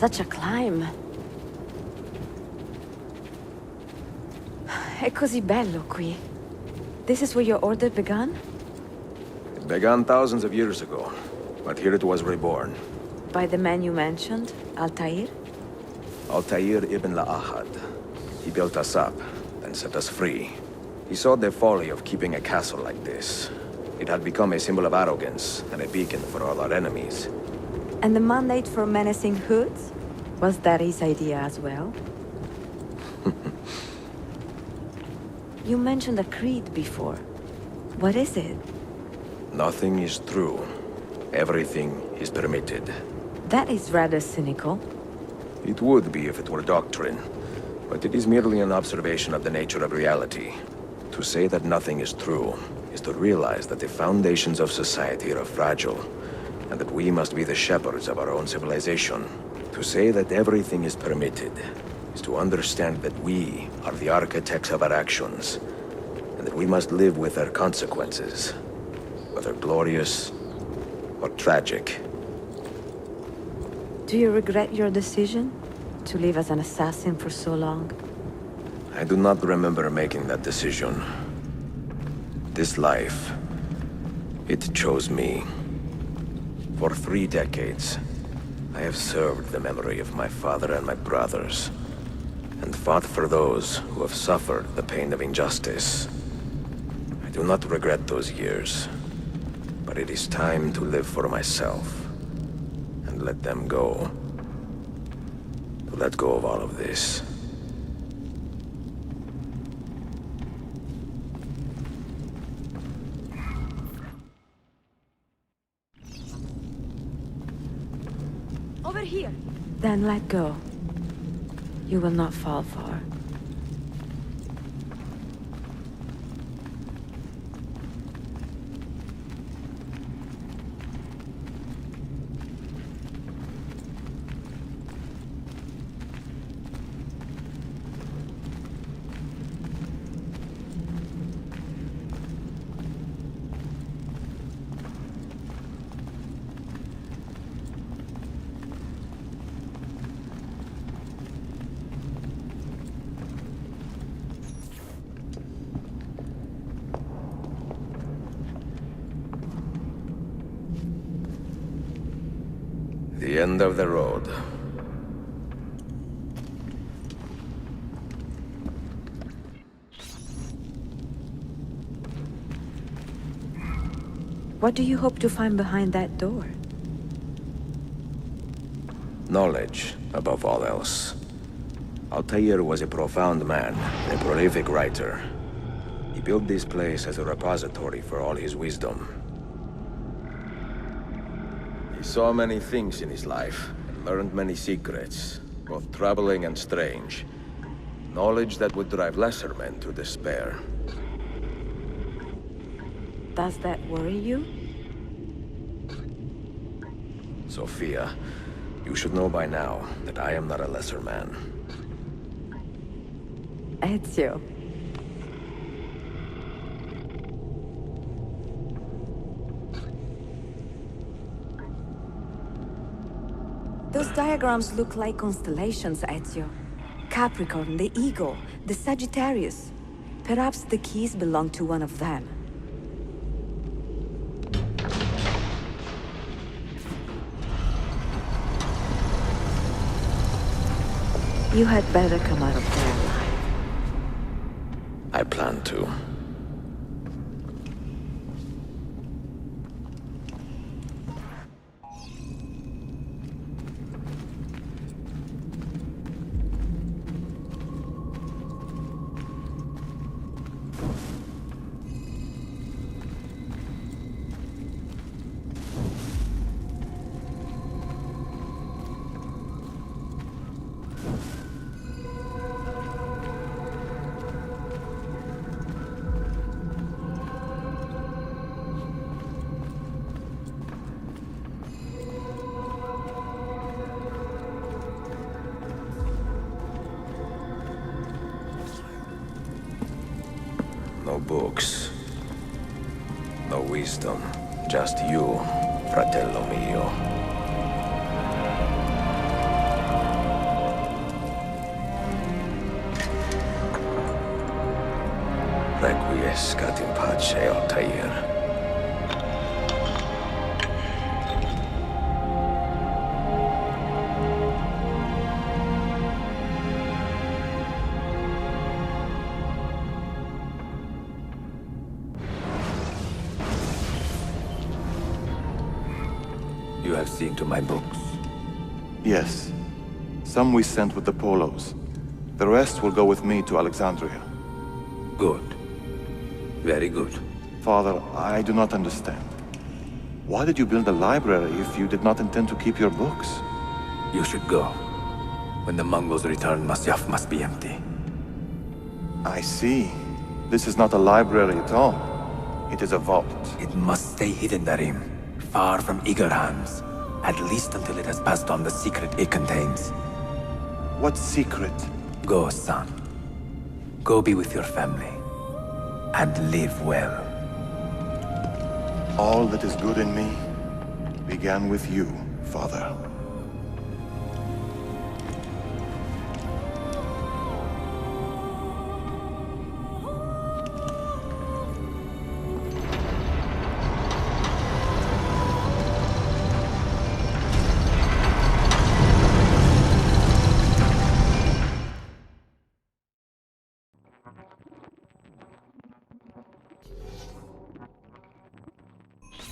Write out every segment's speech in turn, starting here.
Such a climb. È così bello qui. This is where your order began? It began thousands of years ago, but here it was reborn. By the man you mentioned, Altair? Altair ibn La'ahad. He built us up, and set us free. He saw the folly of keeping a castle like this. It had become a symbol of arrogance, and a beacon for all our enemies. And the mandate for menacing hoods? Was that his idea as well? You mentioned a creed before. What is it? Nothing is true. Everything is permitted. That is rather cynical. It would be if it were doctrine, but it is merely an observation of the nature of reality. To say that nothing is true is to realize that the foundations of society are fragile, and that we must be the shepherds of our own civilization. To say that everything is permitted is to understand that we are the architects of our actions, and that we must live with their consequences, whether glorious or tragic. Do you regret your decision to live as an assassin for so long? I do not remember making that decision. This life, it chose me. For 3 decades, I have served the memory of my father and my brothers, and fought for those who have suffered the pain of injustice. I do not regret those years, but it is time to live for myself, and let them go. To let go of all of this. Over here! Then let go. You will not fall far. The end of the road. What do you hope to find behind that door? Knowledge, above all else. Altair was a profound man, a prolific writer. He built this place as a repository for all his wisdom. He saw many things in his life, and learned many secrets, both troubling and strange. Knowledge that would drive lesser men to despair. Does that worry you? Sophia, you should know by now that I am not a lesser man. Ezio. Those diagrams look like constellations, Ezio. Capricorn, the Eagle, the Sagittarius. Perhaps the keys belong to one of them. You had better come out of there alive. I plan to. No books. No wisdom. Just you, fratello mio. Requiescat in pace, Altair. You have seen to my books. Yes. Some we sent with the Polos. The rest will go with me to Alexandria. Good. Very good. Father, I do not understand. Why did you build a library if you did not intend to keep your books? You should go. When the Mongols return, Masyaf must be empty. I see. This is not a library at all. It is a vault. It must stay hidden, Darim. Far from eager hands. At least until it has passed on the secret it contains. What secret? Go, son. Go be with your family. And live well. All that is good in me began with you, Father.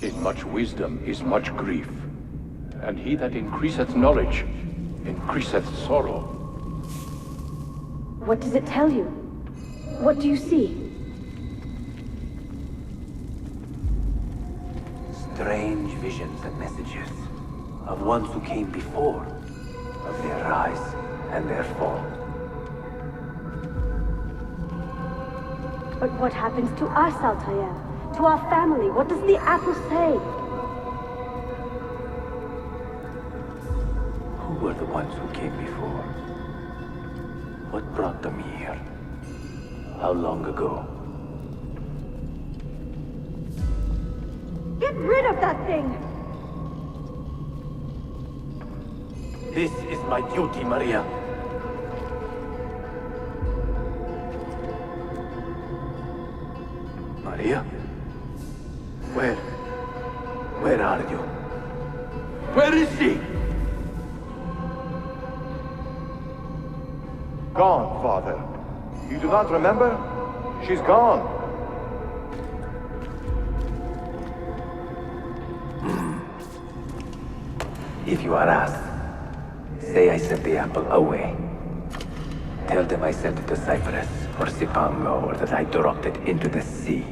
In much wisdom is much grief, and he that increaseth knowledge increaseth sorrow. What does it tell you? What do you see? Strange visions and messages of ones who came before, of their rise and their fall. But what happens to us, Altair? To our family? What does the apple say? Who were the ones who came before? What brought them here? How long ago? Get rid of that thing! This is my duty, Maria. Maria? Where are you? Where is she? Gone, Father. You do not remember? She's gone. If you are asked, say I sent the apple away. Tell them I sent it to Cyprus or Cipango, or that I dropped it into the sea.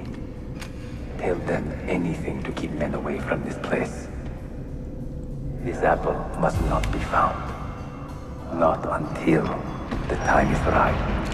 Tell them anything to keep men away from this place. This apple must not be found. Not until the time is right.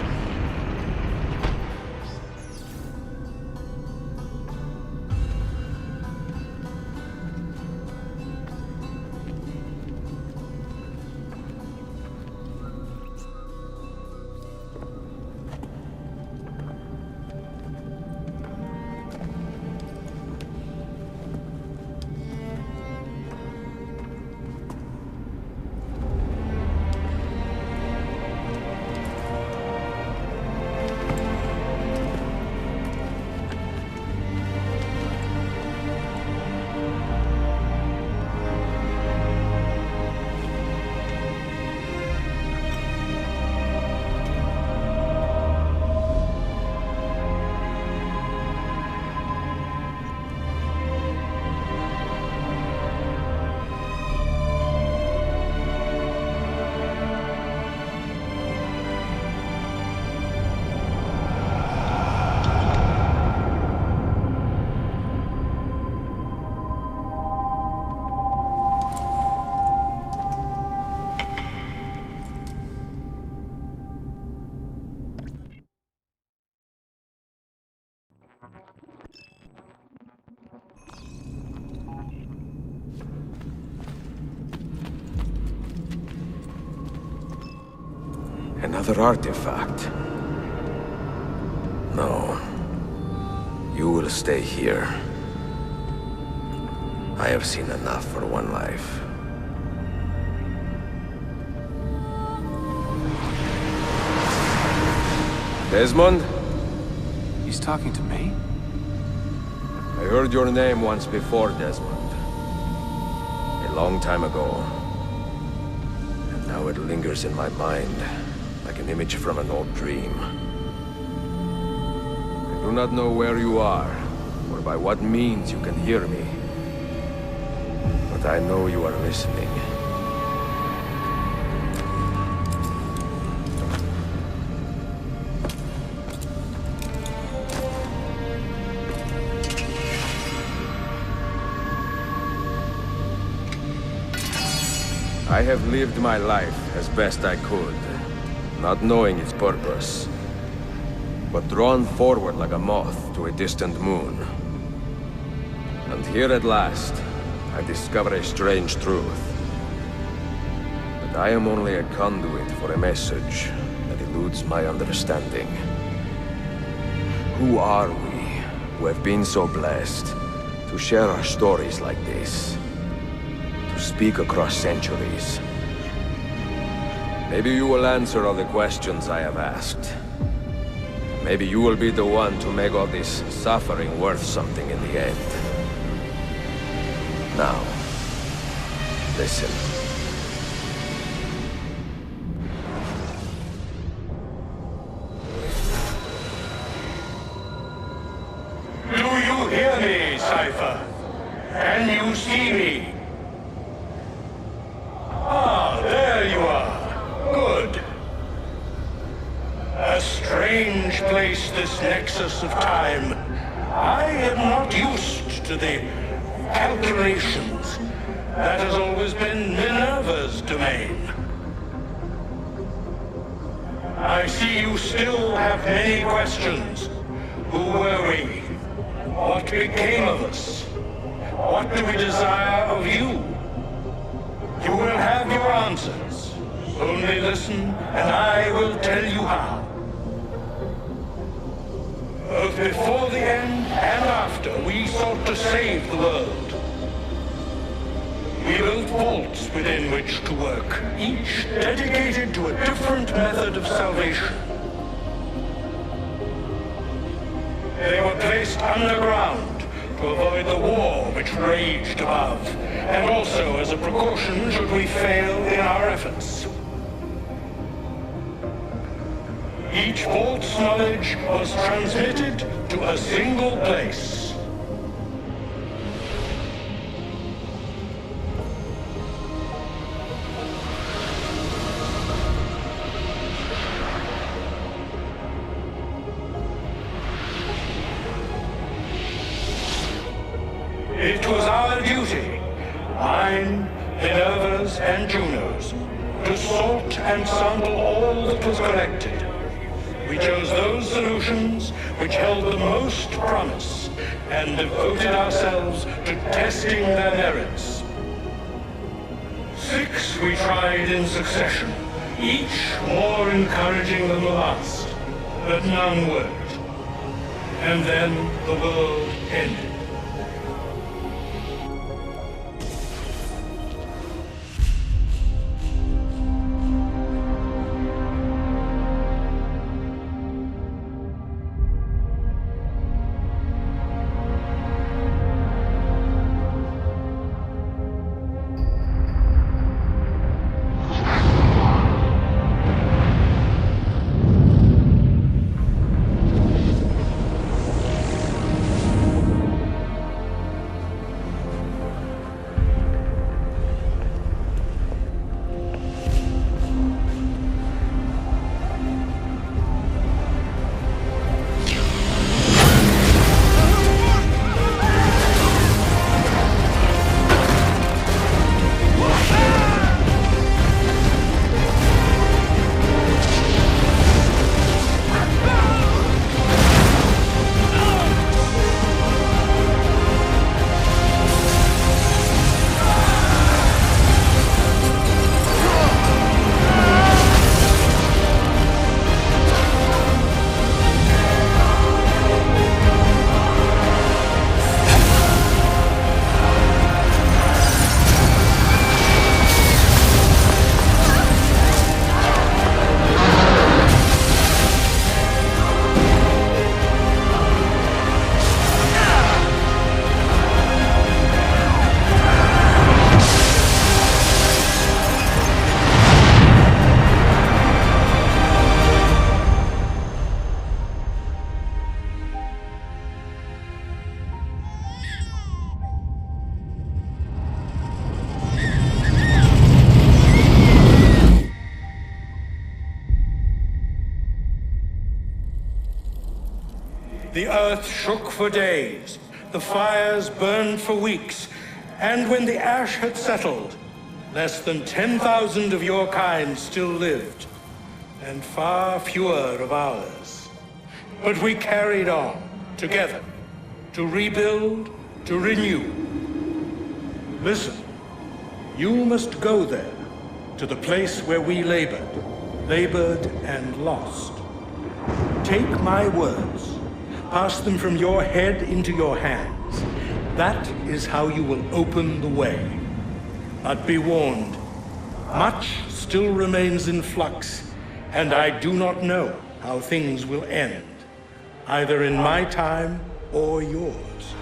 Another artifact. No. You will stay here. I have seen enough for one life. Desmond? He's talking to me? I heard your name once before, Desmond. A long time ago. And now it lingers in my mind, like an image from an old dream. I do not know where you are, or by what means you can hear me. But I know you are listening. I have lived my life as best I could, not knowing its purpose, but drawn forward like a moth to a distant moon. And here at last, I discover a strange truth. That I am only a conduit for a message that eludes my understanding. Who are we, who have been so blessed to share our stories like this? Speak across centuries. Maybe you will answer all the questions I have asked. Maybe you will be the one to make all this suffering worth something in the end. Now, listen. Do you hear me, Cypher? Can you see me? Ah, there you are. Good. A strange place, this nexus of time. I am not used to the calculations. That has always been Minerva's domain. I see you still have many questions. Who were we? What became of us? What do we desire of you? You will have your answers. Only listen, and I will tell you how. Both before the end and after, we sought to save the world. We built vaults within which to work, each dedicated to a different method of salvation. They were placed underground to avoid the war which raged above, and also as a precaution should we fail in our efforts. Each vault's knowledge was transmitted to a single place. It was our duty, mine, Minerva's, and Juno's, to sort and sample all that was collected. We chose those solutions which held the most promise, and devoted ourselves to testing their merits. 6 we tried in succession, each more encouraging than the last, but none worked. And then the world ended. The earth shook for days, the fires burned for weeks, and when the ash had settled, less than 10,000 of your kind still lived, and far fewer of ours. But we carried on, together, to rebuild, to renew. Listen, you must go there, to the place where we labored and lost. Take my words, pass them from your head into your hands. That is how you will open the way. But be warned, much still remains in flux, and I do not know how things will end, either in my time or yours.